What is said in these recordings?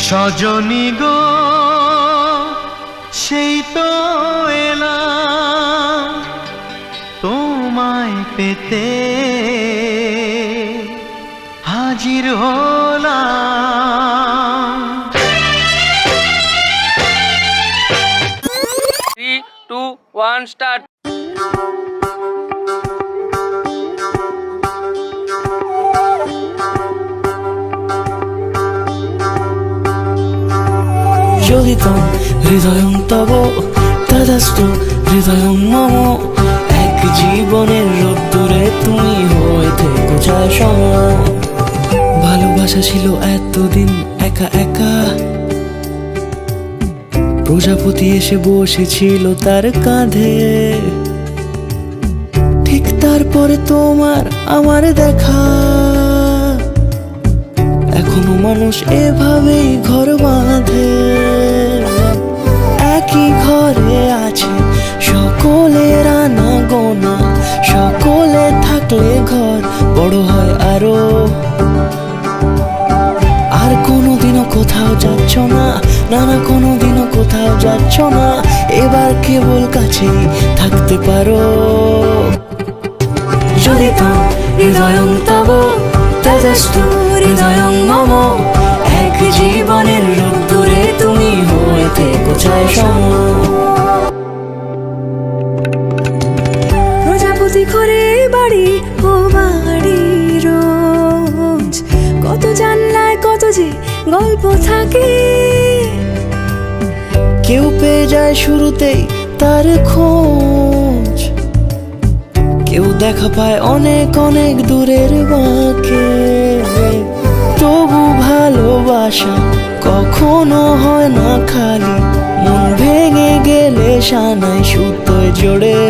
সজনী গো সেই তো এলাম তোমায় পেতে হাজির হলাম। 3, 2, 1 স্টার্ট। জ্বলিতং হৃদয়ং তব তদাস্তু হৃদয়ং মম। এক জীবনের রোদ্দুরে তুমি হয়ে থেকো যায় সম। ভালোবাসা ছিল এতদিন একা একা, প্রজাপতি এসে বসেছিল তার কাঁধে। ঠিক তারপরে তোমার আমার দেখা, এখনো মানুষ এভাবেই ঘর বাঁধে। একই ঘরে আছে সকলের আনা গোনা, সকলে থাকলে ঘর বড় হয় আরো। আর কোনোদিনও কোথাও যাচ্ছ না, না না কোনোদিনও কোথাও যাচ্ছ না, এবার কেবল কাছেই থাকতে পারো। যদি তো হৃদয়ং তব তেজস্তু হৃদয়ং মম। এক জীবনের রোদ্দুরে তুমি হয়ে থেকো ছায় সম। প্রজাপতি ঘরে বাড়ি ও বাড়ি রোজ, কত জানলায় কত যে গল্প থাকে। কেউ পেয়ে যায় শুরুতেই তার খোঁজ, কেউ দেখা পায় অনেক অনেক দূরের বাঁকে। তবু ভালোবাসা কখনো হয় না খালি, মন ভেঙে গেলে সানাই সুতোয় জোড়ে।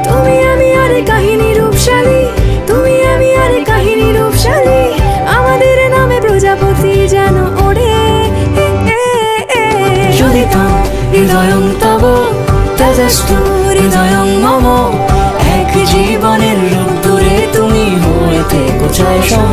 তুমি আমি আরে কাহিনী রূপশালী, তুমি আমি আরে কাহিনী রূপশালী, আমাদের নামে প্রজাপতি যেন ওড়ে। যদি তো হৃদয়ং তব তেজস্তু হৃদয়ং মম। এক জীবনের রোদ্দুরে তুমি হয়ে থেকো ছায় সম।